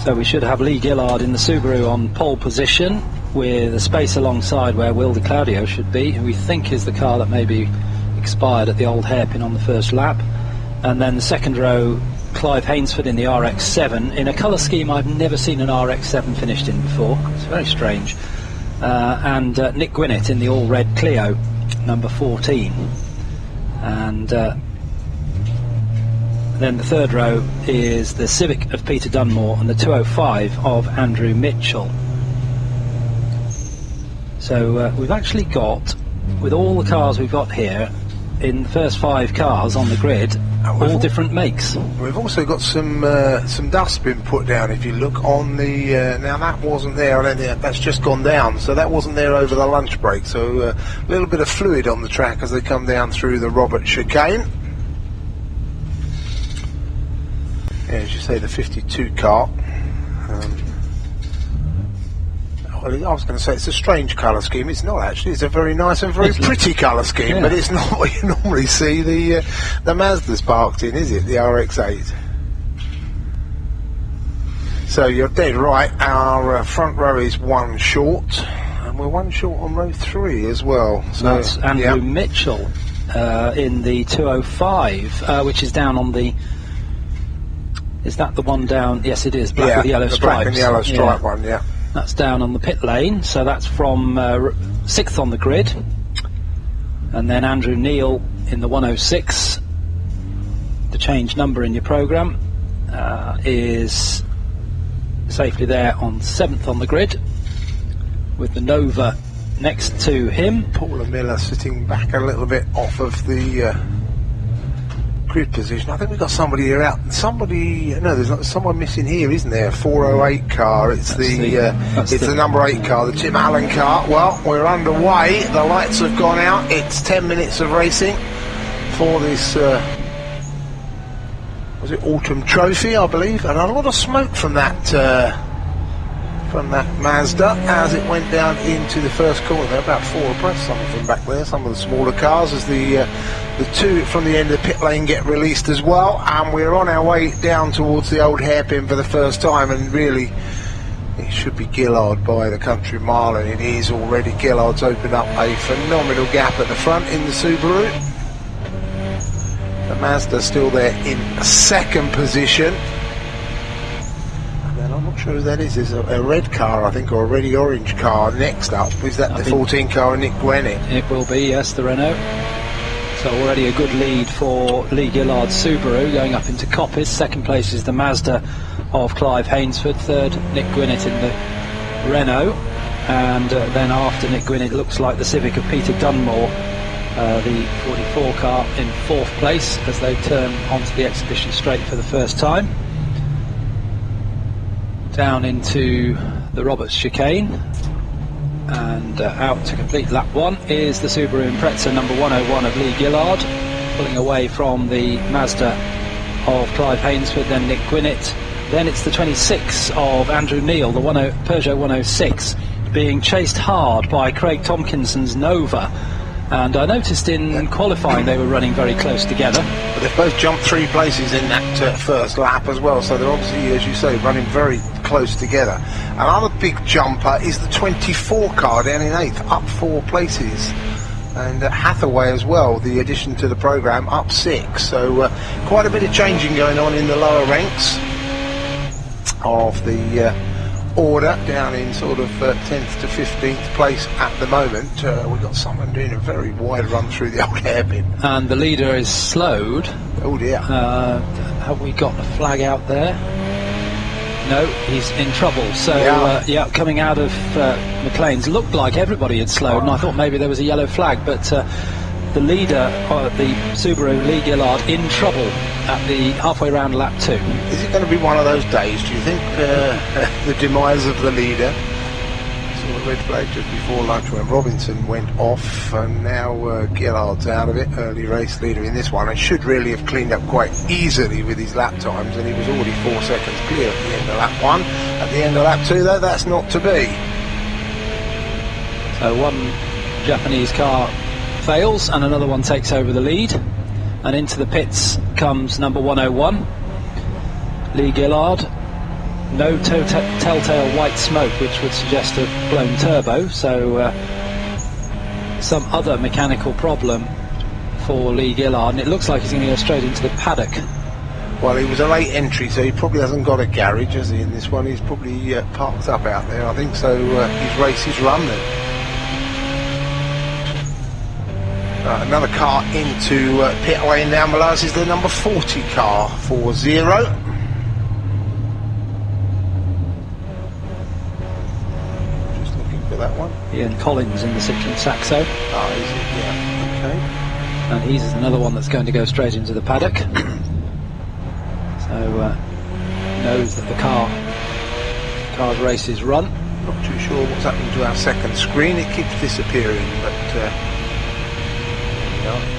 So we should have Lee Gillard in the Subaru on pole position, with a space alongside where Will de Claudio should be, who we think is the car that maybe expired at the old hairpin on the first lap. And then the second row, Clive Hainsford in the RX7, in a colour scheme I've never seen an RX7 finished in before. It's very strange. And Nick Gwinnett in the all-red Clio, number 14. And then the third row is the Civic of Peter Dunmore and the 205 of Andrew Mitchell. So we've actually got, with all the cars we've got here, in the first 5 cars on the grid, all different makes. We've also got some dust been put down. If you look on the now, that wasn't there, and that's just gone down, so that wasn't there over the lunch break. So a little bit of fluid on the track as they come down through the Robert chicane. Yeah, as you say, the 52 car. Well, I was going to say it's a strange colour scheme. It's not actually. It's a very nice and very pretty colour scheme, yeah. But it's not what you normally see the Mazdas parked in, is it? The RX8. So you're dead right. Our front row is 1 short, and we're 1 short on row 3 as well. So that's Andrew Mitchell in the 205, which is down on the. Is that the one down? Yes, it is. Black with yellow stripes. Black and yellow stripe one, yeah. That's down on the pit lane, so that's from 6th on the grid. And then Andrew Neal in the 106, the change number in your programme, is safely there on 7th on the grid, with the Nova next to him. Paula Miller sitting back a little bit off of the grid position. I think we've got somebody here out. No, there's not, someone missing here, isn't there? 408 car. It's the number 8 car, the Tim Allen car. Well, we're underway. The lights have gone out. It's 10 minutes of racing for this. Was it Autumn Trophy, I believe? And a lot of smoke from that Mazda as it went down into the first corner. There are about 4 abreast, some of them back there, some of the smaller cars, as the 2 from the end of the pit lane get released as well. And we're on our way down towards the old hairpin for the first time, and really it should be Gillard by the country mile, and it is already. Gillard's opened up a phenomenal gap at the front in the Subaru. The Mazda still there in 2nd position. I'm not sure who that is. There's a red car, I think, or a reddy orange car next up. Is that the 14 car of Nick Gwinnett? It will be, yes, the Renault. So already a good lead for Lee Gillard's Subaru going up into Coppice. 2nd place is the Mazda of Clive Hainsford. 3rd, Nick Gwinnett in the Renault. And then after Nick Gwinnett, looks like the Civic of Peter Dunmore, the 44 car, in 4th place as they turn onto the exhibition straight for the first time. Down into the Roberts chicane, and out to complete lap 1 is the Subaru Impreza number 101 of Lee Gillard, pulling away from the Mazda of Clive Hainsford, then Nick Gwinnett. Then it's the 26 of Andrew Neal, the Peugeot 106, being chased hard by Craig Tomkinson's Nova. And I noticed in qualifying they were running very close together. But they've both jumped 3 places in that first lap as well, so they're obviously, as you say, running very close together. Another big jumper is the 24 car down in 8th, up 4 places. And Hathaway as well, the addition to the programme, up 6. So quite a bit of changing going on in the lower ranks of the order, down in sort of 10th to 15th place at the moment. We've got someone doing a very wide run through the old hairpin. And the leader is slowed. Oh dear. Have we got a flag out there? No, he's in trouble. So, coming out of McLean's, looked like everybody had slowed, and I thought maybe there was a yellow flag, but the leader, the Subaru, Lee Gillard, in trouble at the halfway round lap 2. Is it going to be one of those days, do you think, the demise of the leader? Saw the red flag just before lunch when Robinson went off, and now Gillard's out of it, early race leader in this one. It should really have cleaned up quite easily with his lap times, and he was already 4 seconds clear at the end of lap 1. At the end of lap 2, though, that's not to be. So one Japanese car fails and another one takes over the lead, and into the pits comes number 101, Lee Gillard, no telltale white smoke, which would suggest a blown turbo, so some other mechanical problem for Lee Gillard, and it looks like he's going to go straight into the paddock. Well, he was a late entry, so he probably hasn't got a garage, has he, in this one? He's probably parked up out there, I think, so his race is run then. Another car into pit lane down below us is the number 40 car for 0. Just looking for that one. Ian Collins in the Citroen Saxo. Ah, is it? Yeah, okay. And he's another one that's going to go straight into the paddock. So knows that the car's race is run. Not too sure what's happening to our second screen. It keeps disappearing, but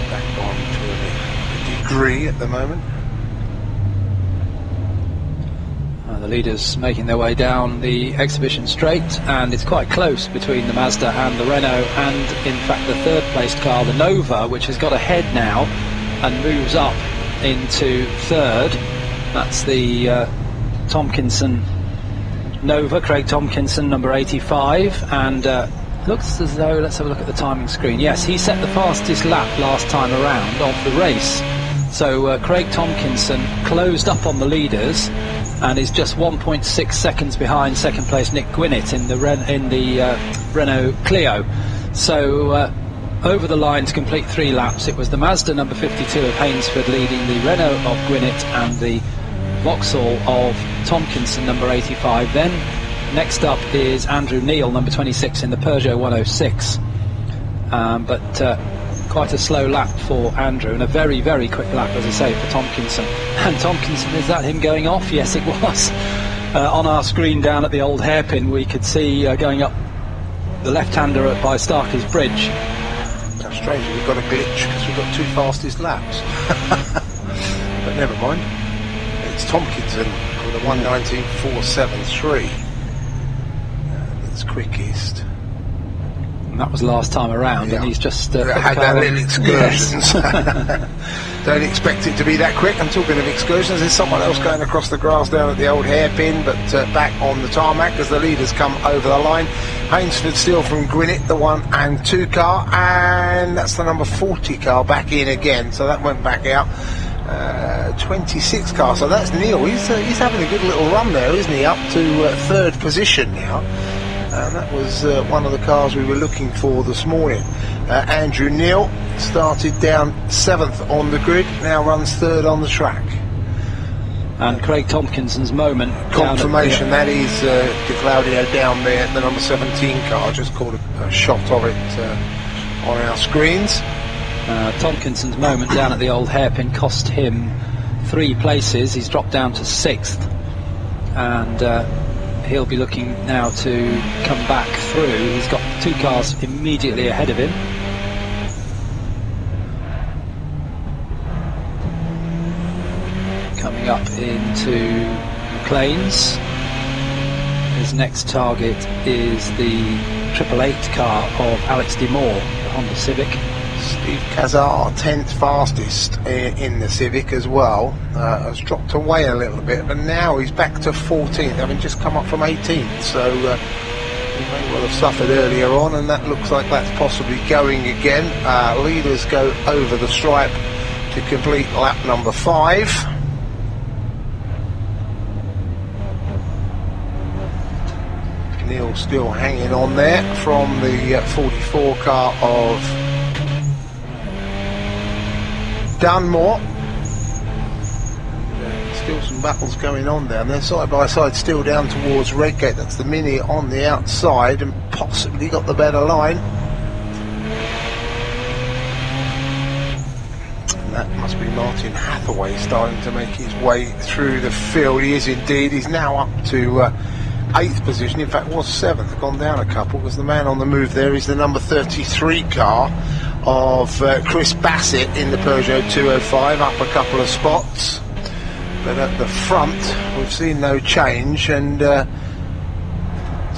back on to a degree at the moment. The leaders making their way down the exhibition straight, and it's quite close between the Mazda and the Renault, and in fact the third placed car, the Nova, which has got ahead now and moves up into third. That's the Tompkinson Nova, Craig Tompkinson, number 85, and looks as though, let's have a look at the timing screen. Yes, he set the fastest lap last time around of the race. So Craig Tompkinson closed up on the leaders and is just 1.6 seconds behind second place Nick Gwinnett in the Renault Clio. So over the line to complete 3 laps, it was the Mazda number 52 of Haynesford leading the Renault of Gwinnett and the Vauxhall of Tompkinson, number 85. Then next up is Andrew Neal, number 26 in the Peugeot 106. But quite a slow lap for Andrew, and a very, very quick lap, as I say, for Tompkinson. And Tompkinson, is that him going off? Yes, it was. On our screen down at the old hairpin, we could see going up the left-hander by Starkey's Bridge. How strange, we've got a glitch because we've got 2 fastest laps. But never mind. It's Tompkinson with a 1:19.473. It's quickest. And that was last time around, yeah. And he's just had that little excursions. Yes. Don't expect it to be that quick. I'm talking of excursions. There's someone else going across the grass down at the old hairpin, but back on the tarmac as the leaders come over the line. Haynesford still from Gwinnett, the 1 and 2 car, and that's the number 40 car back in again. So that went back out. 26 car, so that's Neil. He's having a good little run there, isn't he? Up to third position now, and that was one of the cars we were looking for this morning. Andrew Neal started down 7th on the grid, now runs 3rd on the track. And Craig Tompkinson's moment, confirmation that is De Claudio down there, the number 17 car. Just caught a shot of it on our screens. Tompkinson's moment down at the old hairpin cost him 3 places. He's dropped down to 6th, and he'll be looking now to come back through. He's got 2 cars immediately ahead of him. Coming up into McLean's. His next target is the 888 car of Alex DeMoore, the Honda Civic. Steve Kazar, 10th fastest in the Civic as well, has dropped away a little bit, but now he's back to 14th, having just come up from 18th, so he may well have suffered earlier on, and that looks like that's possibly going again. Leaders go over the stripe to complete lap number 5. Neil still hanging on there from the 44 car of Dunmore. Still some battles going on down there, side by side, still down towards Redgate. That's the Mini on the outside and possibly got the better line. And that must be Martin Hathaway starting to make his way through the field. He is indeed. He's now up to 8th position. In fact, was 7th, gone down a couple, because the man on the move there is the number 33 car of Chris Bassett in the Peugeot 205, up a couple of spots. But at the front, we've seen no change, and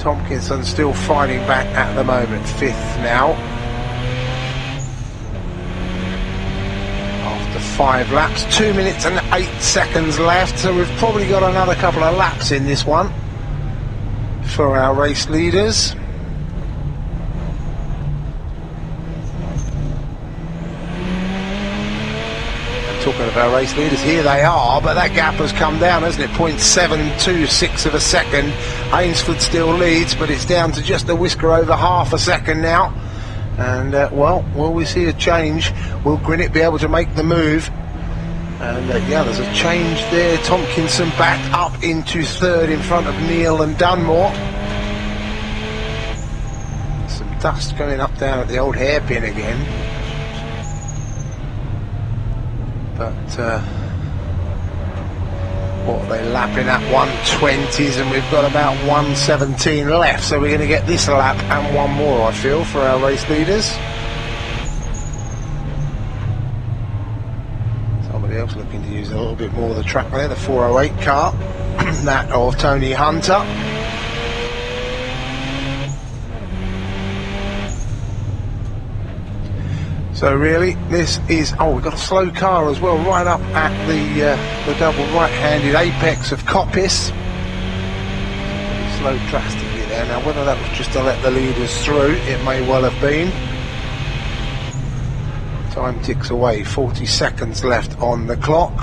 Tompkinson still fighting back at the moment, 5th now. After 5 laps. 2 minutes and 8 seconds left, so we've probably got another couple of laps in this one for our race leaders. Talking of our race leaders, here they are, but that gap has come down, hasn't it? 0.726 of a second. Ainsford still leads, but it's down to just a whisker over half a second now. And well, will we see a change? Will Grinnett be able to make the move? And yeah, there's a change there. Tompkinson back up into third in front of Neal and Dunmore. Some dust going up down at the old hairpin again. But what are they lapping at? 120s, and we've got about 117 left, so we're going to get this lap and one more, I feel, for our race leaders. Somebody else looking to use a little bit more of the track there, the 408 car, that of Tony Hunter. So really, this is, oh, we've got a slow car as well, right up at the double right-handed apex of Coppice. Pretty slow drastically there. Now, whether that was just to let the leaders through, it may well have been. Time ticks away, 40 seconds left on the clock.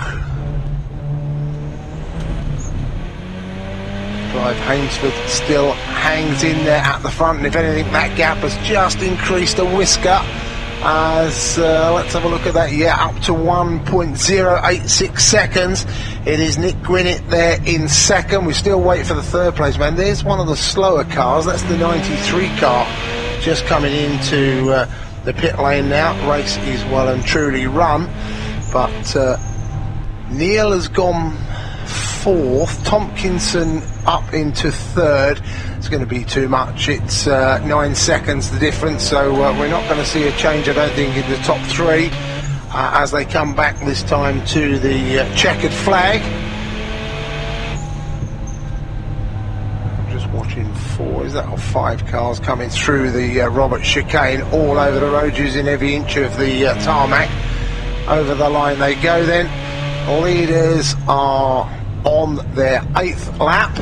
Clive Hainsford still hangs in there at the front, and if anything, that gap has just increased a whisker. As let's have a look at that. Yeah, up to 1.086 seconds. It is Nick Grinnett there in second. We still wait for the third place man. There's one of the slower cars. That's the 93 car just coming into the pit lane now. Race is well and truly run, but Neal has gone fourth. Tompkinson up into third. It's going to be too much. It's 9 seconds the difference, so we're not going to see a change, I don't think, in the top three as they come back this time to the checkered flag. I'm just watching five cars coming through the Roberts chicane, all over the road, using every inch of the tarmac. Over the line they go then. Leaders are on their 8th lap.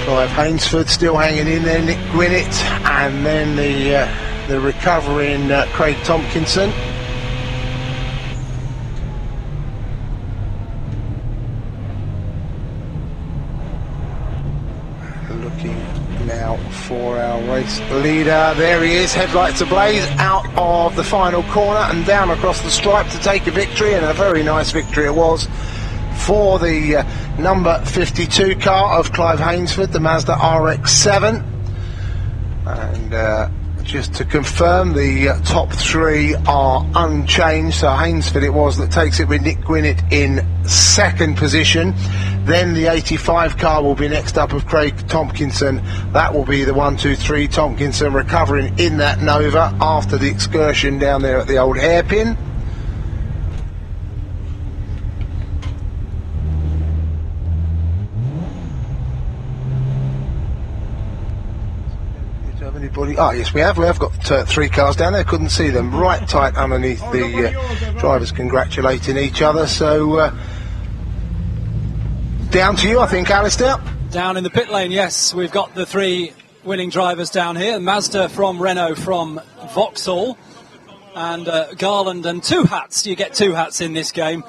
Clive Hainsford still hanging in there, Nick Grinnett, and then the recovering Craig Tompkinson. Looking now for our race leader. There he is, headlights ablaze, out of the final corner and down across the stripe to take a victory, and a very nice victory it was for the number 52 car of Clive Hainsford, the Mazda RX8. And just to confirm, the top three are unchanged. So Hainsford it was that takes it with Nick Grinnett in second position. Then the 85 car will be next up of Craig Tompkinson. That will be the 1, 2, 3 Tompkinson recovering in that Nova after the excursion down there at the old hairpin. Anybody? Oh yes, we have got 3 cars down there. Couldn't see them, right tight underneath the drivers congratulating each other. So down to you, I think, Alistair. Down in the pit lane, yes, we've got the 3 winning drivers down here. Mazda from Renault from Vauxhall, and Garland, and 2 hats. You get 2 hats in this game.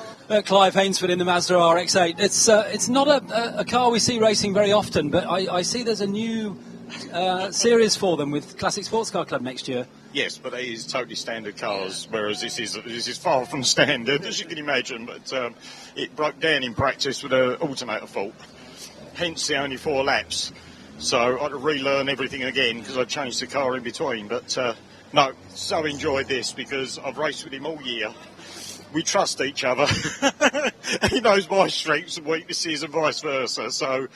Clive Hainsford in the Mazda RX8. It's not a car we see racing very often, but I see there's a new series for them with Classic Sports Car Club next year. Yes, but they is totally standard cars, whereas this is far from standard, as you can imagine. But it broke down in practice with an alternator fault, hence the only 4 laps. So I had to relearn everything again because I changed the car in between. But no, so enjoyed this because I've raced with him all year. We trust each other. He knows my strengths and weaknesses and vice versa. So,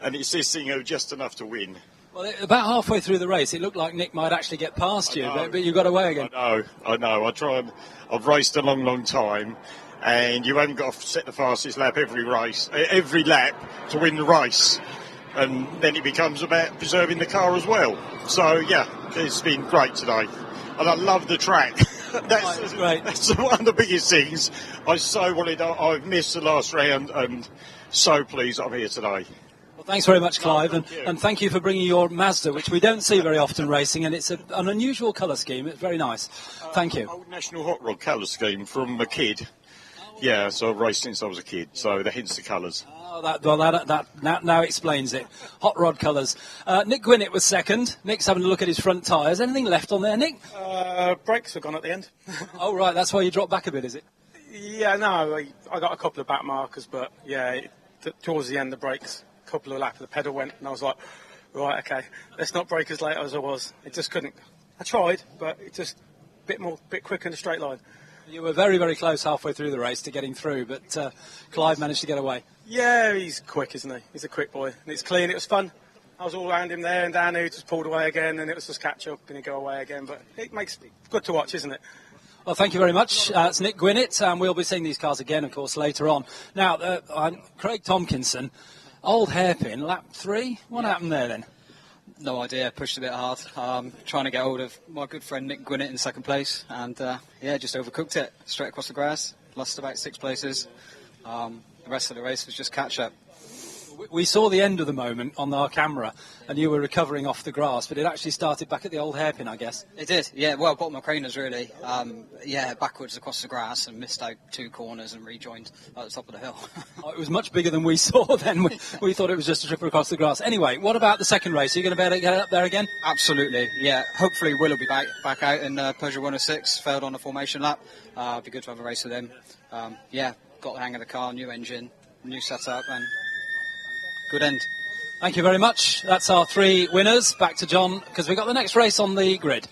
and it's this thing of just enough to win. Well, about halfway through the race, it looked like Nick might actually get past you, but you got away again. I know. I've raced a long time, and you haven't got to set the fastest lap every lap to win the race. And then it becomes about preserving the car as well. So, yeah, it's been great today. and I love the track. That's great. That's one of the biggest things. I so wanted. I've missed the last round, and so pleased I'm here today. Well, thanks very much, Clive, thank you. and thank you for bringing your Mazda, which we don't see very often racing, and it's an unusual colour scheme. It's very nice. Thank you. Old National Hot Rod colour scheme from a kid. Yeah, so I've raced since I was a kid, so hence the colours. Oh, that now explains it. Hot rod colours. Nick Gwinnett was second. Nick's having a look at his front tyres. Anything left on there, Nick? Brakes have gone at the end. Oh, right, that's why you dropped back a bit, is it? Yeah, no, I got a couple of back markers, but yeah, towards the end, the brakes, a couple of laps, the pedal went, and I was like, right, okay, let's not brake as late as I was. It just couldn't. I tried, but it just a bit quicker in a straight line. You were very, very close halfway through the race to getting through, but Clive managed to get away. Yeah, he's quick, isn't he? He's a quick boy. And it's clean, it was fun. I was all around him there, and down he just pulled away again, and it was just catch up, and he'd go away again. But it makes it good to watch, isn't it? Well, thank you very much. It's Nick Gwinnett, and we'll be seeing these cars again, of course, later on. Now, Craig Tompkinson, old hairpin, lap 3. What happened there then? No idea, pushed a bit hard. Trying to get hold of my good friend Nick Gwinnett in second place, and just overcooked it straight across the grass. Lost about 6 places. The rest of the race was just catch up. We saw the end of the moment on our camera, and you were recovering off the grass, but it actually started back at the old hairpin, I guess. It did, yeah. Well, bottom of craners really. Backwards across the grass and missed out 2 corners and rejoined at the top of the hill. Oh, it was much bigger than we saw then. We thought it was just a trip across the grass. Anyway, what about the second race? Are you going to be able to get up there again? Absolutely, yeah. Hopefully Will be back out in Peugeot 106. Failed on the formation lap. Be good to have a race with him. Got the hang of the car, new engine, new setup, and good end. Thank you very much. That's our 3 winners. Back to John, because we've got the next race on the grid.